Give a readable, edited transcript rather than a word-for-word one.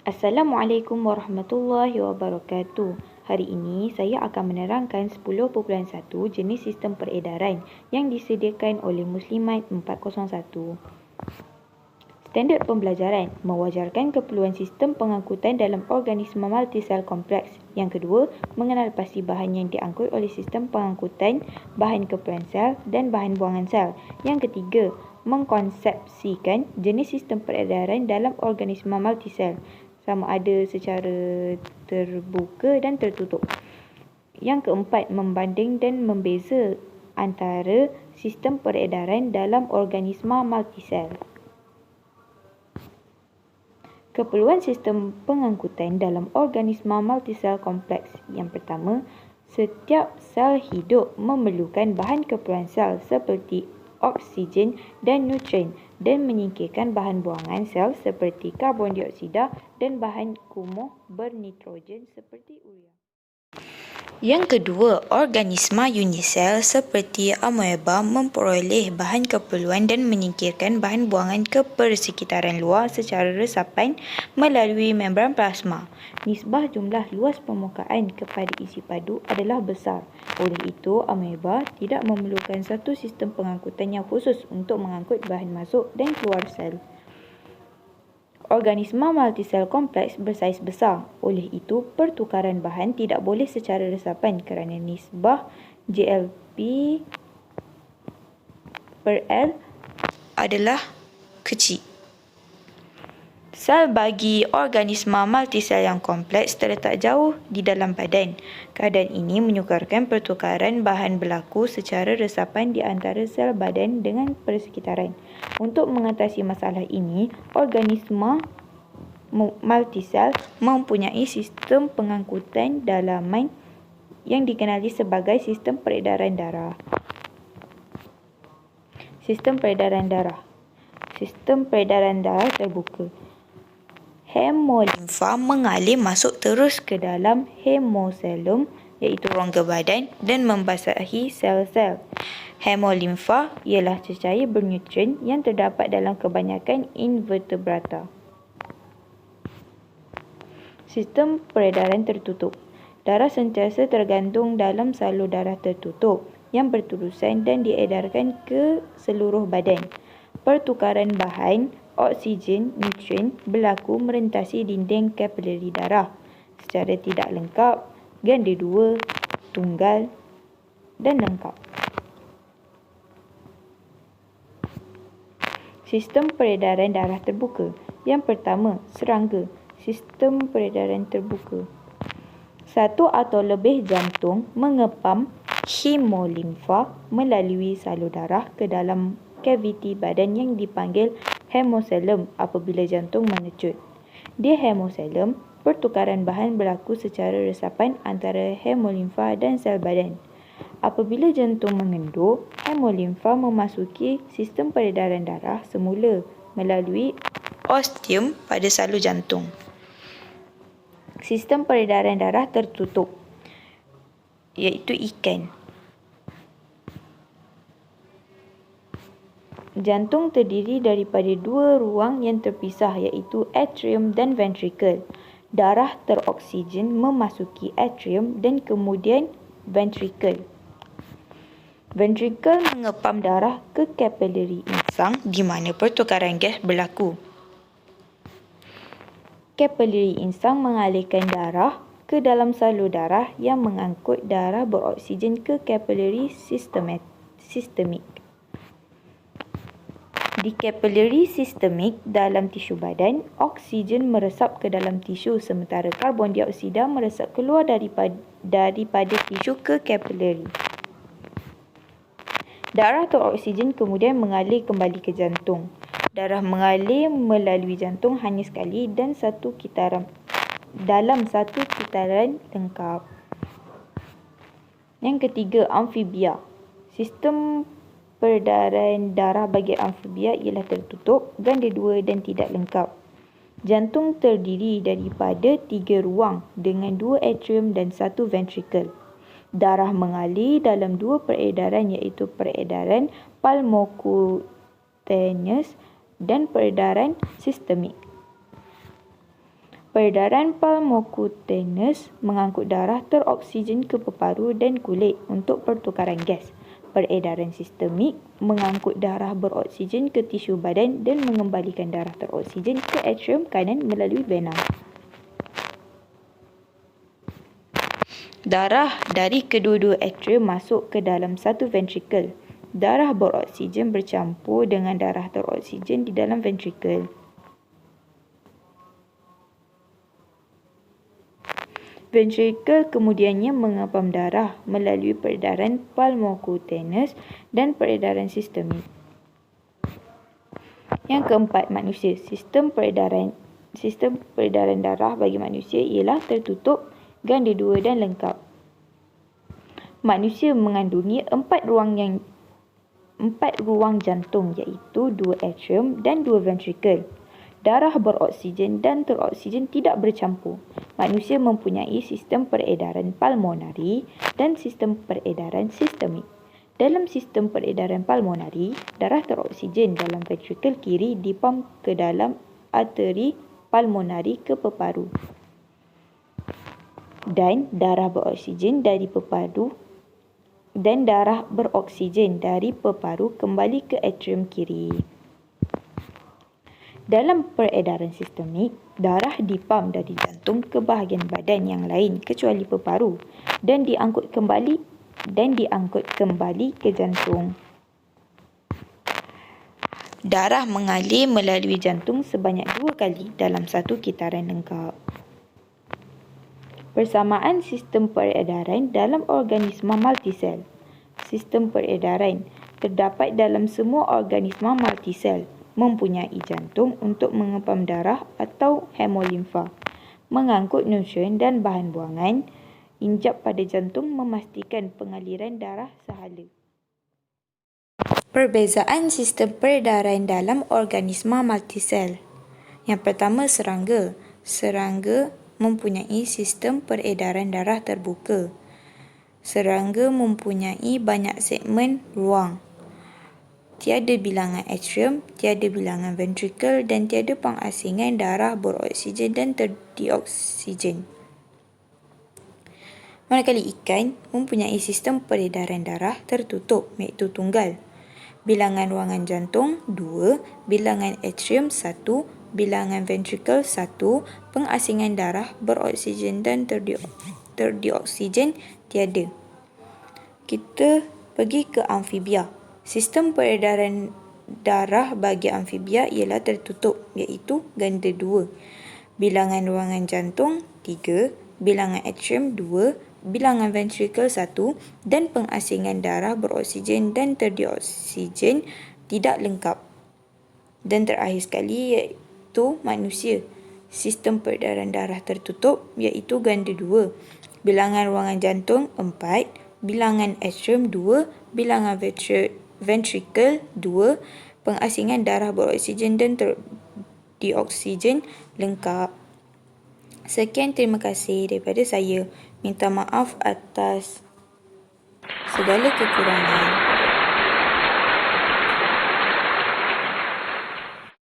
Assalamualaikum warahmatullahi wabarakatuh. Hari ini saya akan menerangkan 10.1 jenis sistem peredaran yang disediakan oleh Muslimat 401. Standard pembelajaran mewajarkan keperluan sistem pengangkutan dalam organisma multisel kompleks. Yang kedua, mengenal pasti bahan yang diangkut oleh sistem pengangkutan, bahan keperluan sel dan bahan buangan sel. Yang ketiga, mengkonsepsikan jenis sistem peredaran dalam organisma multisel, sama ada secara terbuka dan tertutup. Yang keempat, membanding dan membeza antara sistem peredaran dalam organisma multisel. Keperluan sistem pengangkutan dalam organisma multisel kompleks. Yang pertama, setiap sel hidup memerlukan bahan keperluan sel seperti oksigen dan nutrien dan menyingkirkan bahan buangan sel seperti karbon dioksida dan bahan kumuh bernitrogen seperti urea. Yang kedua, organisma unisel seperti amoeba memperoleh bahan keperluan dan menyingkirkan bahan buangan ke persekitaran luar secara resapan melalui membran plasma. Nisbah jumlah luas permukaan kepada isi padu adalah besar. Oleh itu, amoeba tidak memerlukan satu sistem pengangkutan yang khusus untuk mengangkut bahan masuk dan keluar sel. Organisma multisel kompleks bersaiz besar. Oleh itu, pertukaran bahan tidak boleh secara resapan kerana nisbah GLP/L adalah kecil. Sel bagi organisma multisel yang kompleks terletak jauh di dalam badan. Keadaan ini menyukarkan pertukaran bahan berlaku secara resapan di antara sel badan dengan persekitaran. Untuk mengatasi masalah ini, organisma multisel mempunyai sistem pengangkutan dalaman yang dikenali sebagai sistem peredaran darah. Sistem peredaran darah. Sistem peredaran darah terbuka. Hemolimfa mengalir masuk terus ke dalam hemoselum, iaitu rongga badan, dan membasahi sel-sel. Hemolimfa ialah cecair bernutrien yang terdapat dalam kebanyakan invertebrata. Sistem peredaran tertutup. Darah sentiasa tergantung dalam salur darah tertutup yang berterusan dan diedarkan ke seluruh badan. Pertukaran bahan oksigen, nutrien berlaku merentasi dinding kapilari darah secara tidak lengkap, ganda dua, tunggal dan lengkap. Sistem peredaran darah terbuka. Yang pertama, serangga. Sistem peredaran terbuka. Satu atau lebih jantung mengepam hemolimfa melalui salur darah ke dalam kaviti badan yang dipanggil hemoselum apabila jantung mengecut. Di hemoselum, pertukaran bahan berlaku secara resapan antara hemolimfa dan sel badan. Apabila jantung mengendur, hemolimfa memasuki sistem peredaran darah semula melalui ostium pada salur jantung. Sistem peredaran darah tertutup, iaitu ikan. Jantung terdiri daripada dua ruang yang terpisah, iaitu atrium dan ventricle. Darah teroksigen memasuki atrium dan kemudian ventricle. Ventricle mengepam darah ke kapilari insang di mana pertukaran gas berlaku. Kapilari insang mengalirkan darah ke dalam salur darah yang mengangkut darah beroksigen ke kapilari sistemik. Di kapilari sistemik dalam tisu badan, oksigen meresap ke dalam tisu sementara karbon dioksida meresap keluar daripada tisu ke kapilari. Darah teroksigen kemudian mengalir kembali ke jantung. Darah mengalir melalui jantung hanya sekali dan dalam satu kitaran lengkap. Yang ketiga, amfibia. Sistem peredaran darah bagi amfibia ialah tertutup, ganda dua dan tidak lengkap. Jantung terdiri daripada 3 ruang dengan 2 atrium dan 1 ventricle. Darah mengalir dalam 2 peredaran, iaitu peredaran pulmocutaneous dan peredaran sistemik. Peredaran pulmocutaneous mengangkut darah teroksigen ke peparu dan kulit untuk pertukaran gas. Peredaran sistemik mengangkut darah beroksigen ke tisu badan dan mengembalikan darah teroksigen ke atrium kanan melalui vena. Darah dari kedua-dua atrium masuk ke dalam satu ventrikel. Darah beroksigen bercampur dengan darah teroksigen di dalam ventrikel. Ventrikel kemudiannya mengepam darah melalui peredaran pulmocutaneous dan peredaran sistemik. Yang keempat, manusia. Sistem peredaran darah bagi manusia ialah tertutup, ganda dua dan lengkap. Manusia mengandungi 4 ruang jantung iaitu 2 atrium dan 2 ventrikel. Darah beroksigen dan teroksigen tidak bercampur. Manusia mempunyai sistem peredaran pulmonari dan sistem peredaran sistemik. Dalam sistem peredaran pulmonari, darah teroksigen dalam ventrikel kiri dipam ke dalam arteri pulmonari ke peparu. Dan darah beroksigen dari peparu kembali ke atrium kiri. Dalam peredaran sistemik, darah dipam dari jantung ke bahagian badan yang lain kecuali peparu dan diangkut kembali ke jantung. Darah mengalir melalui jantung sebanyak 2 kali dalam satu kitaran lengkap. Persamaan sistem peredaran dalam organisma multisel. Sistem peredaran terdapat dalam semua organisma multisel, mempunyai jantung untuk mengepam darah atau hemolimfa, mengangkut nutrien dan bahan buangan, injap pada jantung memastikan pengaliran darah sahala. Perbezaan sistem peredaran dalam organisma multisel. Yang pertama, serangga. Serangga mempunyai sistem peredaran darah terbuka. Serangga mempunyai banyak segmen ruang. Tiada bilangan atrium, tiada bilangan ventrikel dan tiada pengasingan darah beroksigen dan terdioksigen. Manakala ikan mempunyai sistem peredaran darah tertutup iaitu tunggal. Bilangan ruangan jantung 2, bilangan atrium 1, bilangan ventrikel 1, pengasingan darah beroksigen dan terdioksigen tiada. Kita pergi ke amfibia. Sistem peredaran darah bagi amfibia ialah tertutup iaitu ganda 2. Bilangan ruangan jantung 3, bilangan atrium 2, bilangan ventrikel 1 dan pengasingan darah beroksigen dan terdioksigen tidak lengkap. Dan terakhir sekali iaitu manusia. Sistem peredaran darah tertutup iaitu ganda 2. Bilangan ruangan jantung 4, bilangan atrium 2, bilangan ventrikel 2, pengasingan darah beroksigen dan terdioksigen lengkap. Sekian, terima kasih daripada saya. Minta maaf atas segala kekurangan.